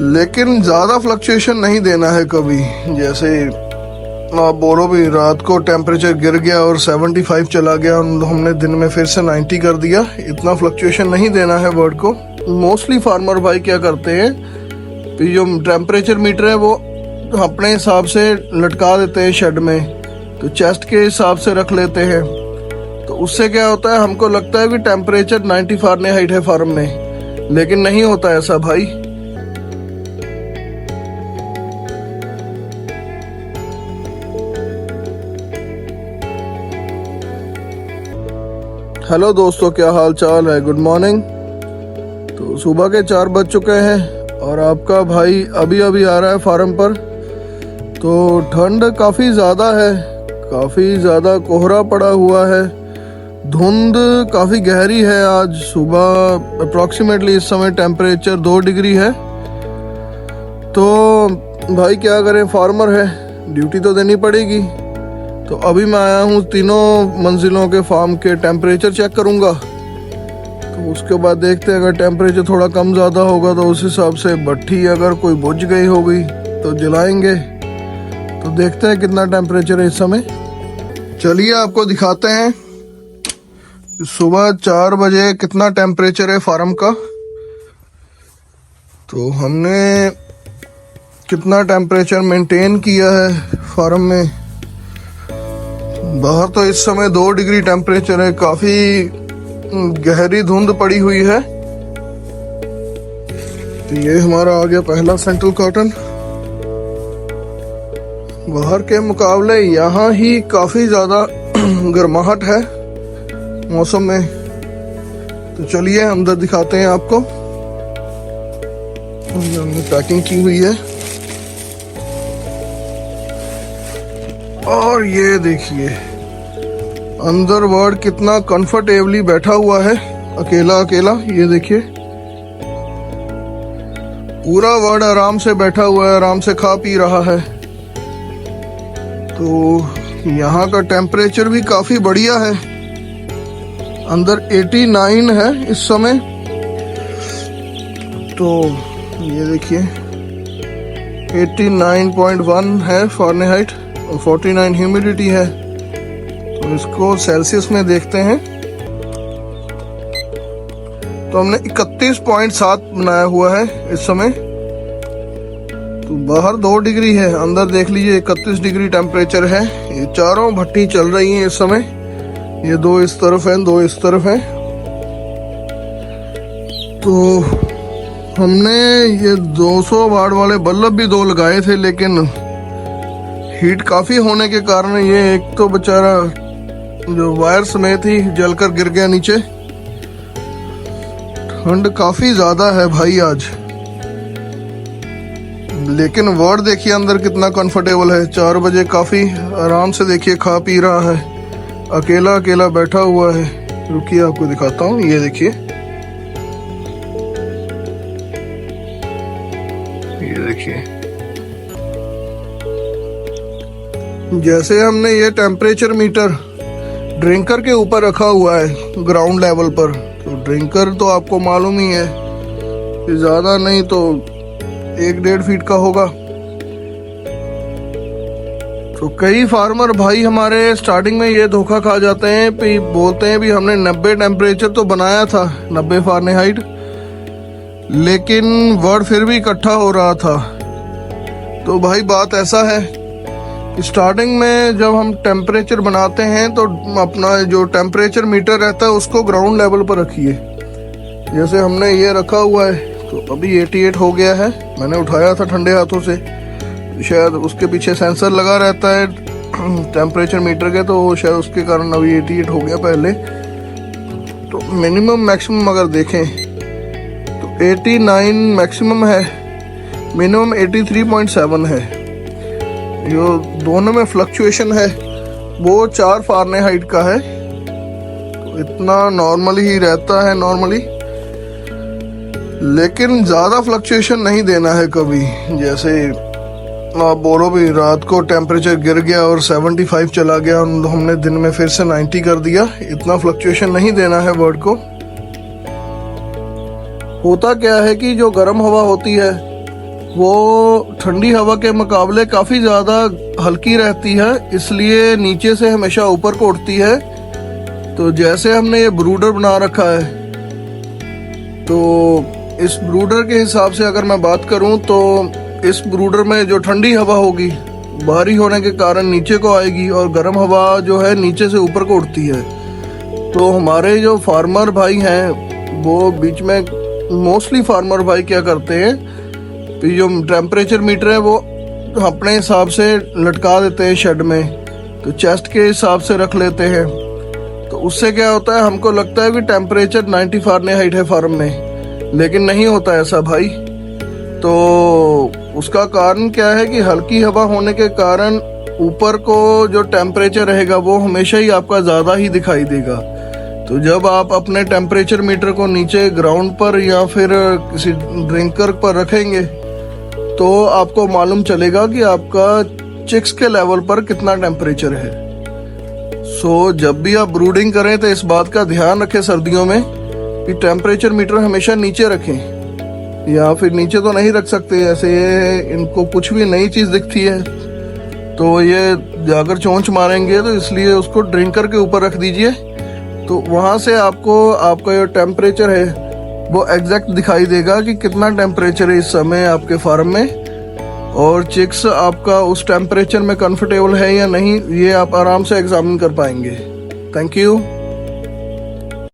लेकिन ज़्यादा फ्लक्चुएशन नहीं देना है कभी। जैसे आप बोलो भी रात को टेम्परेचर गिर गया और 75 चला गया और हमने दिन में फिर से 90 कर दिया, इतना फ्लक्चुएशन नहीं देना है बर्ड को। मोस्टली फार्मर भाई क्या करते हैं कि जो टेम्परेचर मीटर है वो अपने हिसाब से लटका देते हैं शेड में, तो चेस्ट के हिसाब से रख लेते हैं। तो उससे क्या होता है, हमको लगता है कि टेम्परेचर 90 फ़ारेनहाइट है फार्म में, लेकिन नहीं होता ऐसा भाई। हेलो दोस्तों, क्या हाल चाल है? Good morning. तो सुबह के 4 बज चुके हैं और आपका भाई अभी अभी आ रहा है फार्म पर। तो ठंड काफ़ी ज़्यादा है, काफ़ी ज़्यादा कोहरा पड़ा हुआ है, धुंध काफ़ी गहरी है। आज सुबह अप्रॉक्सीमेटली इस समय टेम्परेचर 2 डिग्री है। तो भाई क्या करें, फार्मर है, ड्यूटी तो देनी पड़ेगी। तो अभी मैं आया हूँ, तीनों मंजिलों के फार्म के टेम्परेचर चेक करूँगा। तो उसके बाद देखते हैं, अगर टेम्परेचर थोड़ा कम ज़्यादा होगा तो उस हिसाब से भट्ठी अगर कोई बुझ गई होगी तो जलाएंगे। तो देखते हैं कितना टेम्परेचर है इस समय। चलिए आपको दिखाते हैं सुबह 4 बजे कितना टेम्परेचर है फार्म का। तो हमने कितना टेम्परेचर मेंटेन किया है फार्म में। बाहर तो इस समय 2 डिग्री टेम्परेचर है, काफ़ी गहरी धुंध पड़ी हुई है। तो ये हमारा आ गया पहला सेंट्रल कॉटन। बाहर के मुकाबले यहाँ ही काफ़ी ज़्यादा गर्माहट है मौसम में। तो चलिए अंदर दिखाते हैं आपको। हमने पैकिंग की हुई है और ये देखिए अंदर बर्ड कितना कंफर्टेबली बैठा हुआ है, अकेला अकेला। ये देखिए पूरा बर्ड आराम से बैठा हुआ है, आराम से खा पी रहा है। तो यहाँ का टेम्परेचर भी काफ़ी बढ़िया है, अंदर 89 है इस समय। तो ये देखिए 89.1 है फ़ारेनहाइट और 49 ह्यूमिडिटी है। तो इसको सेल्सियस में देखते हैं तो हमने 31.7 बनाया हुआ है इस समय। तो बाहर 2 डिग्री है, अंदर देख लीजिए 31 डिग्री टेम्परेचर है। ये चारों भट्टी चल रही हैं इस समय, ये 2 इस तरफ हैं, 2 इस तरफ हैं। तो हमने ये 200 वाट वाले बल्ब भी 2 लगाए थे, लेकिन हीट काफ़ी होने के कारण ये एक तो बेचारा जो वायर समेत ही जलकर गिर गया नीचे। ठंड काफ़ी ज़्यादा है भाई आज, लेकिन वर्ड देखिए अंदर कितना कंफर्टेबल है। 4 बजे काफ़ी आराम से देखिए खा पी रहा है, अकेला अकेला बैठा हुआ है। रुकिए आपको दिखाता हूँ, ये देखिए, ये देखिए। जैसे हमने ये टेम्परेचर मीटर ड्रिंकर के ऊपर रखा हुआ है ग्राउंड लेवल पर। तो ड्रिंकर तो आपको मालूम ही है कि ज़्यादा नहीं तो 1-1.5 फीट का होगा। तो कई फार्मर भाई हमारे स्टार्टिंग में ये धोखा खा जाते हैं, बोलते हैं भी हमने 90 टेम्परेचर तो बनाया था, 90 फ़ारेनहाइट, लेकिन वर्ड फिर भी इकट्ठा हो रहा था। तो भाई बात ऐसा है, स्टार्टिंग में जब हम टेम्परेचर बनाते हैं तो अपना जो टेम्परेचर मीटर रहता है उसको ग्राउंड लेवल पर रखिए। जैसे हमने ये रखा हुआ है तो अभी 88 हो गया है, मैंने उठाया था ठंडे हाथों से, शायद उसके पीछे सेंसर लगा रहता है टेम्परेचर मीटर के, तो शायद उसके कारण अभी 88 हो गया पहले। तो मिनिमम मैक्सिमम अगर देखें तो 89 मैक्सिमम है, मिनिमम 83.7 है। जो दोनों में फ्लक्चुएशन है वो 4 फ़ारेनहाइट का है। तो इतना नॉर्मल ही रहता है नॉर्मली, लेकिन ज़्यादा फ्लक्चुएशन नहीं देना है कभी। जैसे आप बोलो भी रात को टेम्परेचर गिर गया और 75 चला गया और हमने दिन में फिर से 90 कर दिया, इतना फ्लक्चुएशन नहीं देना है बर्ड को। होता क्या है कि जो गर्म हवा होती है वो ठंडी हवा के मुकाबले काफ़ी ज़्यादा हल्की रहती है, इसलिए नीचे से हमेशा ऊपर को उठती है। तो जैसे हमने ये ब्रूडर बना रखा है, तो इस ब्रूडर के हिसाब से अगर मैं बात करूं तो इस ब्रूडर में जो ठंडी हवा होगी भारी होने के कारण नीचे को आएगी और गर्म हवा जो है नीचे से ऊपर को उठती है। तो हमारे जो फार्मर भाई हैं वो बीच में मोस्टली फार्मर भाई क्या करते हैं कि जो टेम्परेचर मीटर है वो अपने हिसाब से लटका देते हैं शेड में, तो चेस्ट के हिसाब से रख लेते हैं। तो उससे क्या होता है, हमको लगता है कि टेम्परेचर 90 फ़ारेनहाइट है फार्म में, लेकिन नहीं होता ऐसा भाई। तो उसका कारण क्या है कि हल्की हवा होने के कारण ऊपर को जो टेम्परेचर रहेगा वो हमेशा ही आपका ज़्यादा ही दिखाई देगा। तो जब आप अपने टेम्परेचर मीटर को नीचे ग्राउंड पर या फिर किसी ड्रिंकर पर रखेंगे तो आपको मालूम चलेगा कि आपका चिक्स के लेवल पर कितना टेम्परेचर है। सो जब भी आप ब्रूडिंग करें तो इस बात का ध्यान रखें सर्दियों में कि टेम्परेचर मीटर हमेशा नीचे रखें, या फिर नीचे तो नहीं रख सकते, ऐसे ये इनको कुछ भी नई चीज़ दिखती है तो ये अगर चोंच मारेंगे, तो इसलिए उसको ड्रिंकर के ऊपर रख दीजिए। तो वहाँ से आपको आपका जो टेम्परेचर है वो एग्जैक्ट दिखाई देगा कि कितना टेम्परेचर है इस समय आपके फार्म में, और चिक्स आपका उस टेम्परेचर में कंफर्टेबल है या नहीं, ये आप आराम से एग्जामिन कर पाएंगे। Thank you.